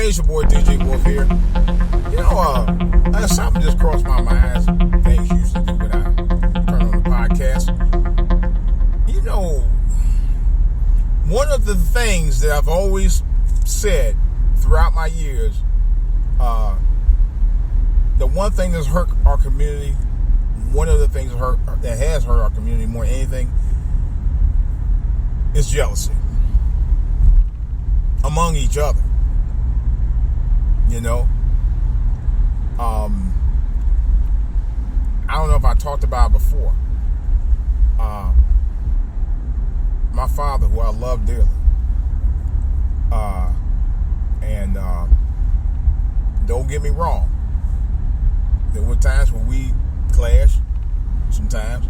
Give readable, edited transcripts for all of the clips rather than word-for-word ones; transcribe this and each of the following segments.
man, it's your boy DJ Wolf here. Something just crossed my mind. Things usually do when I turn on the podcast. One of the things that I've always said throughout my years, the one thing that's hurt our community, one of the things that has hurt our community more than anything, is jealousy among each other. I don't know if I talked about it before. My father, who I love dearly, and don't get me wrong, there were times when we clashed, sometimes,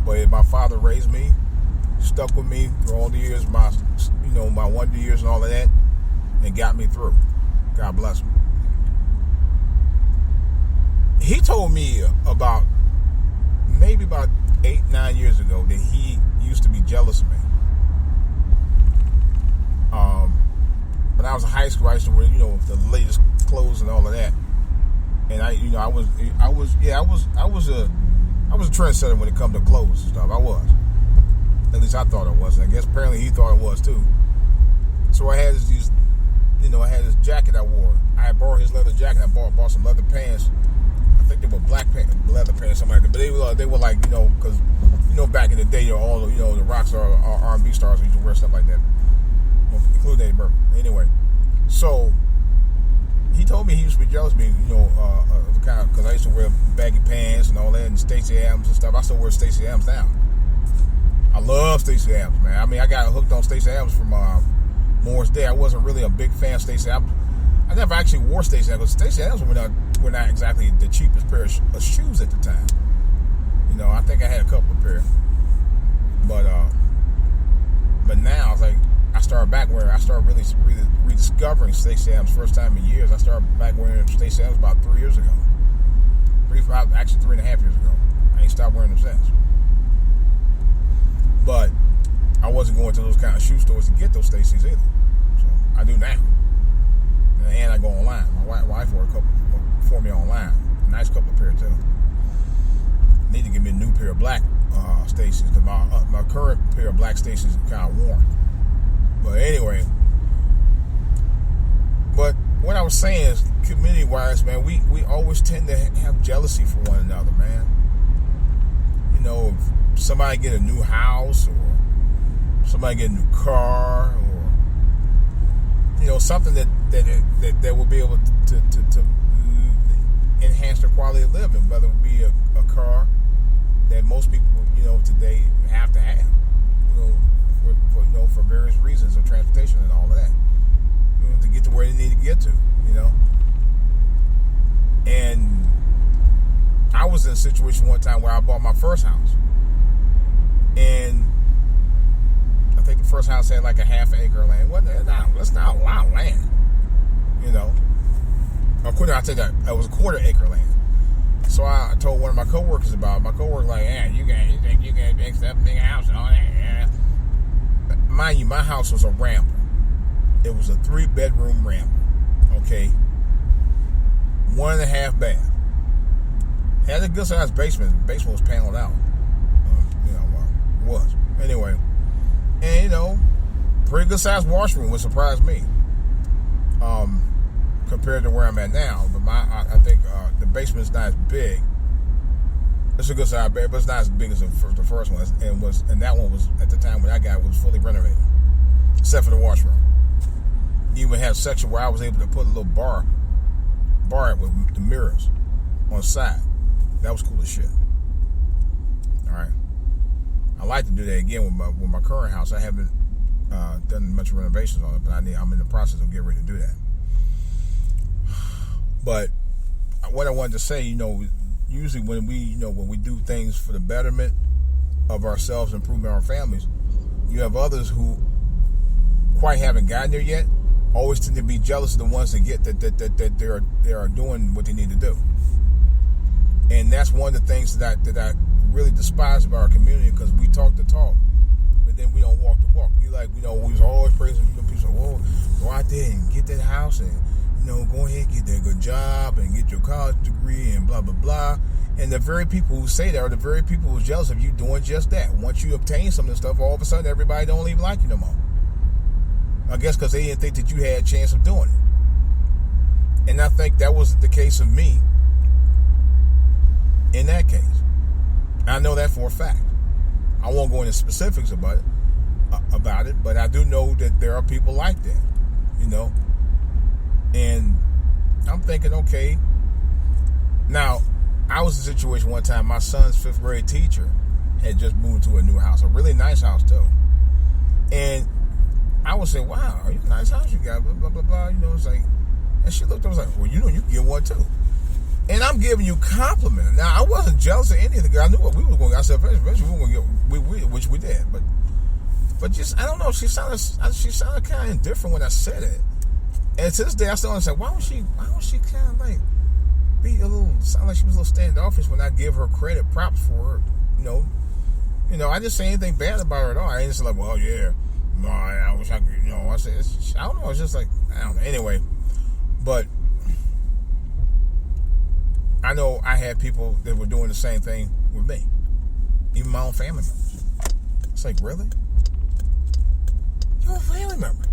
but my father raised me, stuck with me for all the years, my wonder years and all of that, and got me through. God bless him. He told me maybe about 8-9 years ago that he used to be jealous of me. When I was in high school, I used to wear, the latest clothes and all of that. And I was a trendsetter when it come to clothes and stuff. I was. At least I thought I was. And I guess apparently he thought I was too. So I had this jacket I wore. I had borrowed his leather jacket. I bought some leather pants. I think they were black leather pants, something like that. But they were like, because back in the day, all the rock stars, R&B stars used to wear stuff like that, including Eddie Murphy. Anyway, so he told me he used to be jealous of me, because I used to wear baggy pants and all that, and Stacey Adams and stuff. I still wear Stacey Adams now. I love Stacey Adams, man. I mean, I got hooked on Stacey Adams from Morris Day. I wasn't really a big fan of Stacey Adams. I never actually wore Stacey Adams, because Stacey Adams were not exactly the cheapest pair of shoes at the time. I think I had a couple of pairs. But now, it's like, I started really rediscovering Stacey Adams first time in years. I started back wearing Stacey Adams about 3 years ago. 3.5 years ago. I ain't stopped wearing them since. But I wasn't going to those kind of shoe stores to get those Stacey's either. So I do now. And I go online. My wife wore a couple for me online. A nice couple of pairs too. Need to give me a new pair of black Stacey's. My current pair of black Stacey's is kind of worn. But anyway, but what I was saying is, community-wise, man, we always tend to have jealousy for one another, man. If somebody get a new house, or somebody get a new car, or something that will be able to enhance their quality of living, whether it be a car that most people today have to have, for various reasons of transportation and all of that, to get to where they need to get to, And I was in a situation one time where I bought my first house, and I think the first house had like a half acre of land. That's not a lot of land, I tell you that it was a quarter acre land. So I told one of my coworkers about it. My coworker like, you think you can fix that big house and all that? Yeah. Mind you, my house was a ramble. It was a 3-bedroom ramble. Okay, 1.5 bath. Had a good sized basement. The basement was paneled out. It was. Anyway, and pretty good sized washroom, which surprised me. Compared to where I'm at now, but I think the basement's not as big. It's a good size bed, but it's not as big as the first one. And that one was, at the time when I got it, was fully renovated, except for the washroom. Even had a section where I was able to put a little bar with the mirrors on the side. That was cool as shit. All right, I like to do that again with my current house. I haven't done much renovations on it, but I'm in the process of getting ready to do that. But what I wanted to say, usually when we do things for the betterment of ourselves, improving our families, you have others who quite haven't gotten there yet, always tend to be jealous of the ones that get that they are doing what they need to do. And that's one of the things that I really despise about our community, because we talk the talk, but then we don't walk the walk. We was always praising people. Say, "Whoa, go out there and get that house and go ahead, get that good job and get your college degree and blah, blah, blah. And the very people who say that are the very people who are jealous of you doing just that. Once you obtain some of this stuff, all of a sudden everybody don't even like you no more. I guess because they didn't think that you had a chance of doing it. And I think that was the case of me in that case. I know that for a fact. I won't go into specifics about it, but I do know that there are people like that, And I'm thinking, okay, now, I was in a situation one time, my son's 5th grade teacher had just moved to a new house, a really nice house too. And I was saying, wow, are you a nice house you got, blah, blah, blah, blah, it's like, and she looked, I was like, well, you can get one too. And I'm giving you compliments. Now, I wasn't jealous of any of the girls. I knew what we were going to get. I said, eventually we were going to get, which we did. But just, I don't know, she sounded kind of indifferent when I said it. And to this day, I still understand, why was she kind of like, sound like she was a little standoffish when I give her credit, props for her, I didn't say anything bad about her at all. I didn't say like, well, yeah, no, I wish I could, I said, I don't know, it's just like, I don't know. Anyway, but I know I had people that were doing the same thing with me, even my own family members. It's like, really? You're a family member.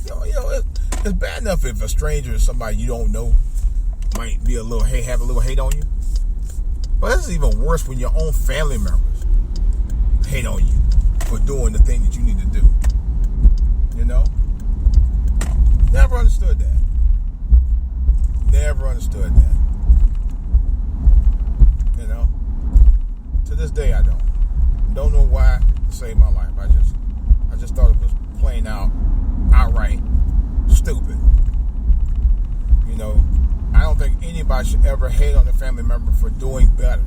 It's bad enough if a stranger is somebody you don't know might be have a little hate on you. But this is even worse when your own family members hate on you for doing the thing that you need to do. Never understood that. Never understood that. To this day I don't know why it saved my life. I just thought it was plain out outright stupid. I don't think anybody should ever hate on a family member for doing better.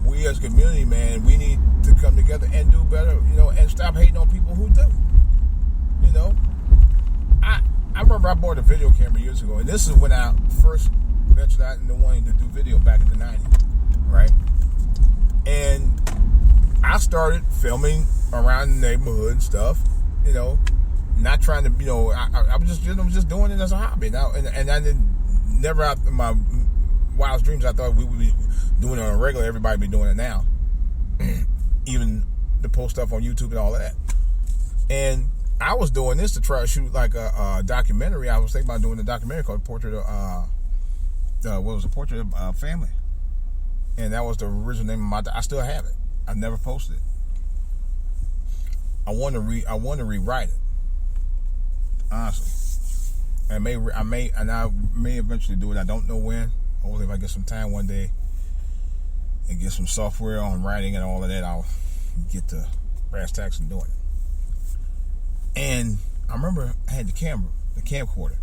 We as a community, man, we need to come together and do better, and stop hating on people who do. I remember I bought a video camera years ago, and this is when I first ventured out into wanting to do video back in the 90s, right? And I started filming around the neighborhood and stuff, not trying to, I was just doing it as a hobby. Now, and I didn't, never out in my wildest dreams, I thought we would be doing it on a regular. Everybody be doing it now, even to post stuff on YouTube and all of that. And I was doing this to try to shoot like a documentary. I was thinking about doing a documentary called Portrait of, Portrait of Family. And that was the original name of I still have it. I never posted it. I want to rewrite it. Honestly. And I may eventually do it. I don't know when. Hopefully if I get some time one day and get some software on writing and all of that, I'll get to brass tacks and doing it. And I remember I had the camcorder,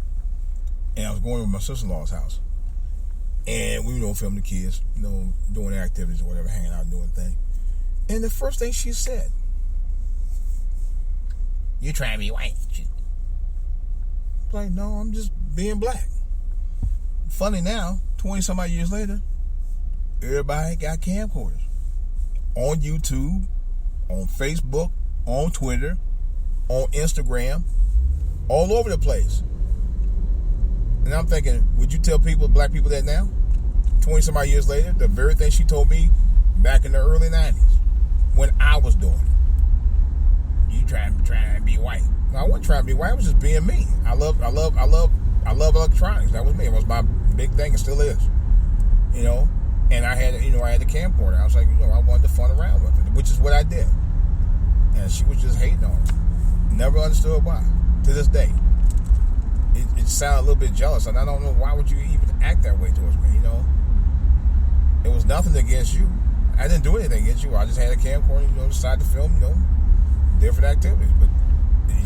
and I was going to my sister-in-law's house, and we filming the kids, doing their activities or whatever, hanging out and doing things. And the first thing she said, "You trying to be white?" Like, no, I'm just being black. Funny now, 20 some odd years later, everybody got camcorders on YouTube, on Facebook, on Twitter, on Instagram, all over the place. And I'm thinking, would you tell black people that now? 20 some odd years later, the very thing she told me back in the early 90s when I was doing it. You trying to be white. No, I wasn't trying to be white, I was just being me. I love electronics. That was me. It was my big thing, it still is. And I had the camcorder. I was like, I wanted to fun around with it, which is what I did. And she was just hating on it. Never understood why. To this day. It sounded a little bit jealous, and I don't know why would you even act that way towards me, It was nothing against you. I didn't do anything against you. I just had a camcorder, decided to film, different activities. But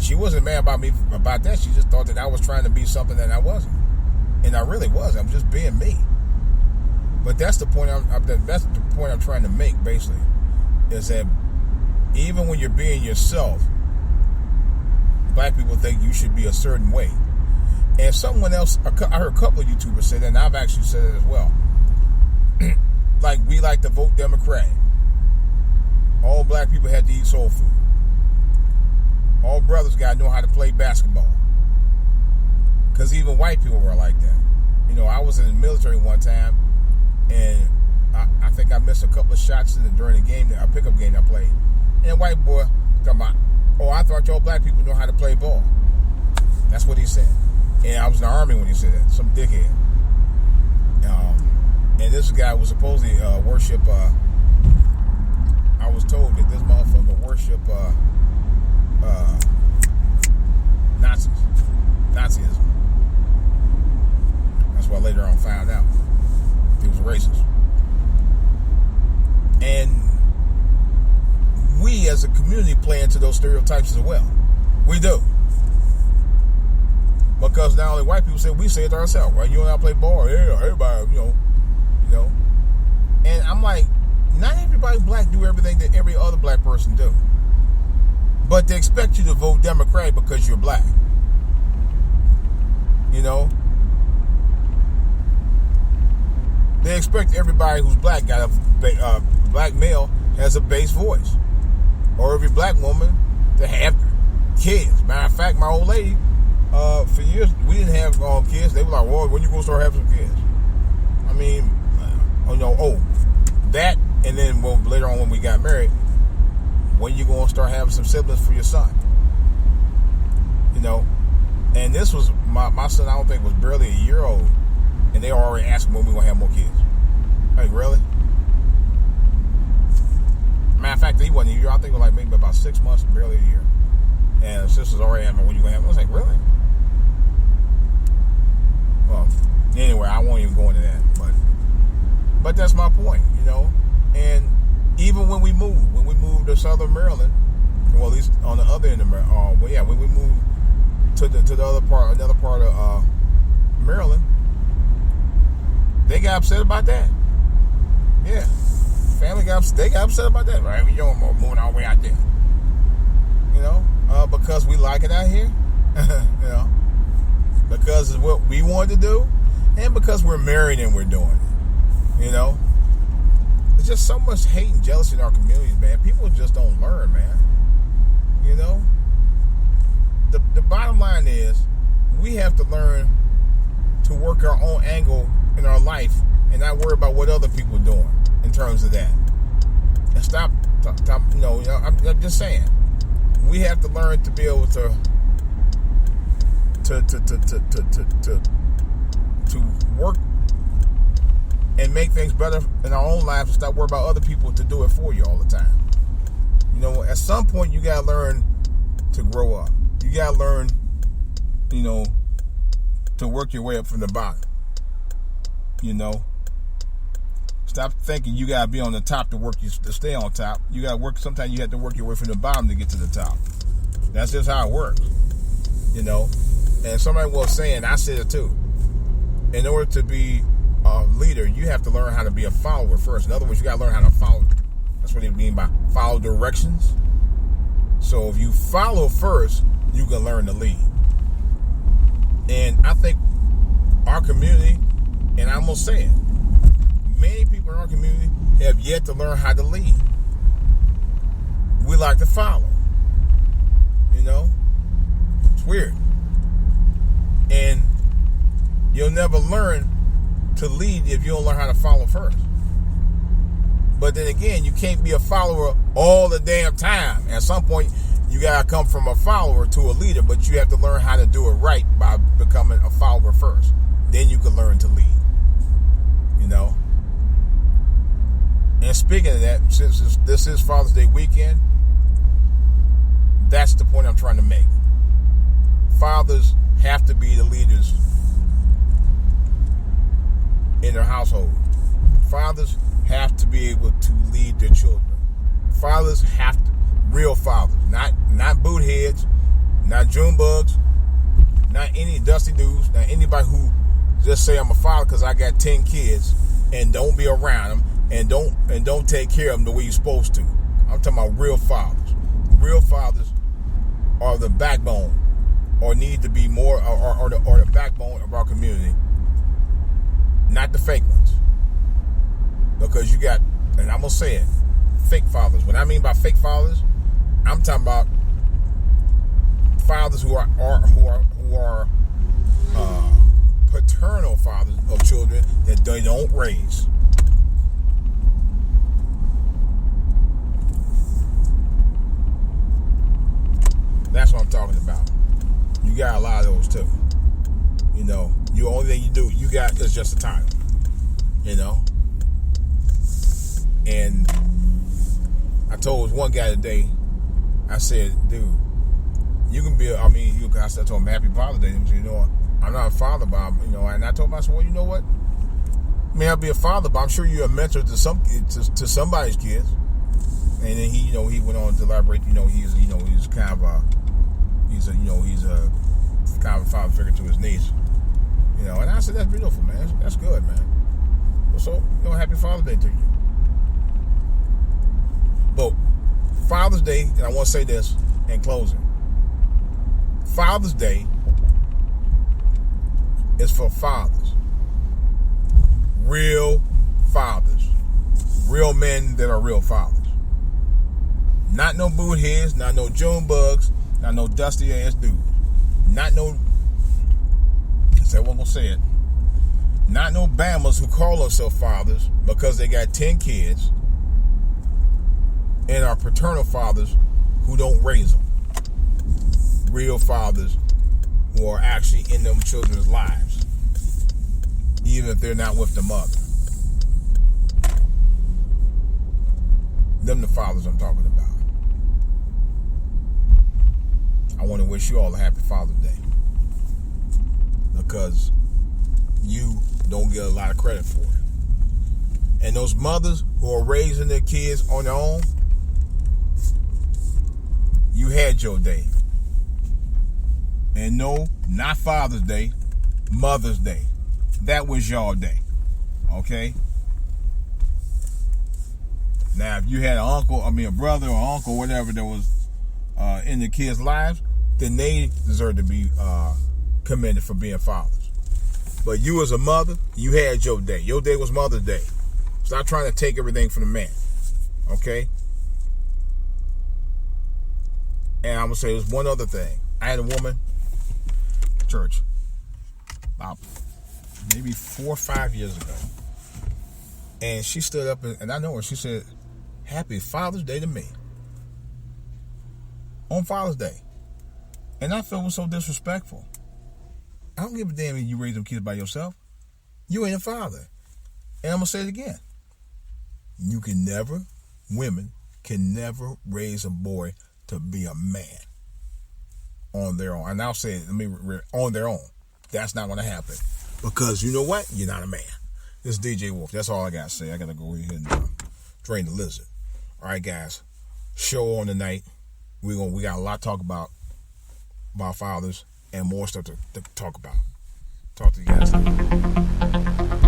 she wasn't mad about me about that. She just thought that I was trying to be something that I wasn't. And I really was. I'm just being me. But that's the point I'm trying to make, basically, is that even when you're being yourself, black people think you should be a certain way. And someone else, I heard a couple of YouTubers say that, and I've actually said it as well. Like, we like to vote Democratic. All black people had to eat soul food. All brothers got to know how to play basketball. Because even white people were like that. You know, I was in the military one time, and I think I missed a couple of shots during the game, a pickup game I played. And a white boy talking about, oh, I thought y'all black people know how to play ball. That's what he said. And I was in the Army when he said that. Some dickhead. And this guy was supposedly worship. I was told that this motherfucker worship Nazism. That's what I later on found out. He was racist. And we as a community play into those stereotypes as well. We do. Because not only white people say, we say it to ourselves, right? You and I play ball, yeah, everybody, you know. And I'm like, not everybody black do everything that every other black person do. But they expect you to vote Democrat because you're black. You know? They expect everybody who's black got a black male has a bass voice. Or every black woman to have kids. Matter of fact, my old lady, for years, we didn't have kids. They were like, well, when you going to start having some kids? I mean, that, and then later on when we got married, when you going to start having some siblings for your son? You know? And this was, my son, I don't think, was barely a year old. And they were already asking when we going to have more kids. Like, really? Matter of fact, he wasn't a year. I think it was like maybe about 6 months, barely a year. And his sister's already asking when you going to have. I was like, really? Well, anyway, I won't even go into that. But that's my point, you know. And even when we moved to Southern Maryland, well, at least on the other end of Maryland, when we moved to the other part, another part of Maryland, they got upset about that. Yeah, family got upset about that. Right, we don't moving our way out there. You know, because we like it out here. You know, because it's what we wanted to do, and because we're married and we're doing it. You know, there's just so much hate and jealousy in our communities, man. People just don't learn, man. You know, the bottom line is we have to learn to work our own angle in our life and not worry about what other people are doing in terms of that. And stop you know, I'm just saying, we have to learn to be able to work and make things better in our own lives and stop worrying about other people to do it for you all the time. You know, at some point you gotta learn to grow up. You gotta learn, you know, to work your way up from the bottom. You know, stop thinking you gotta be on the top to stay on top. You gotta work. Sometimes you have to work your way from the bottom to get to the top. That's just how it works. You know, and somebody was saying, I said it too. In order to be a leader, you have to learn how to be a follower first. In other words, you gotta learn how to follow. That's what they mean by follow directions. So if you follow first, you can learn to lead. And I think our community, and I'm gonna say it, many people in our community have yet to learn how to lead. We like to follow. You know? It's weird. And you'll never learn to lead if you don't learn how to follow first. But then again, you can't be a follower all the damn time. At some point, you gotta come from a follower to a leader, but you have to learn how to do it right by becoming a follower first. Then you can learn to lead. You know? And speaking of that, since this is Father's Day weekend, that's the point I'm trying to make. Fathers have to be the leaders in their household. Fathers have to be able to lead their children. Fathers have to, real fathers, not boot heads, not June bugs, not any dusty dudes, not anybody who just say I'm a father because I got 10 kids and don't be around them and don't take care of them the way you're supposed to. I'm talking about real fathers. Real fathers are the backbone, or need to be more, or the backbone of our community, not the fake ones. Because you got, and I'm gonna say it, fake fathers. What I mean by fake fathers, I'm talking about fathers who are raised. That's what I'm talking about. You got a lot of those too. You know, the only thing you do, you got is just a title. You know? And I told one guy today, I said, dude, you can be, I told him Happy Father's Day. He said, you know, I'm not a father, but and I told him, I said, well, you know what? May not be a father, but I'm sure you're a mentor to somebody's kids. And then he went on to elaborate, he's kind of a father figure to his niece. And I said, that's beautiful, man. That's good, man. So, Happy Father's Day to you. But Father's Day, and I want to say this in closing. Father's Day is for fathers. Real fathers. Real men that are real fathers. Not no boot heads, not no June bugs, not no dusty ass dudes. Not no, I said what I'm going to say it. Not no Bammers who call themselves fathers because they got 10 kids and are paternal fathers who don't raise them. Real fathers who are actually in them children's lives, even if they're not with the mother. Them the fathers I'm talking about. I want to wish you all a happy Father's Day because you don't get a lot of credit for it. And those mothers who are raising their kids on their own, you had your day. And no, not Father's Day, Mother's Day. That was your day. Okay? Now, if you had a brother or uncle, whatever that was in the kids' lives, then they deserve to be commended for being fathers. But you as a mother, you had your day. Your day was Mother's Day. Stop trying to take everything from the man. Okay? And I'm going to say there's one other thing. I had a woman, church, about maybe 4 or 5 years ago. And she stood up, and I know her. She said, Happy Father's Day to me. On Father's Day. And I felt it was so disrespectful. I don't give a damn if you raise them kids by yourself. You ain't a father. And I'm going to say it again. Women can never raise a boy to be a man on their own. And I'll say it, on their own. That's not going to happen. Because you know what? You're not a man. This is DJ Wolf. That's all I got to say. I got to go ahead and drain the lizard. All right, guys. Show on tonight. We got a lot to talk about fathers and more stuff to talk about. Talk to you guys later.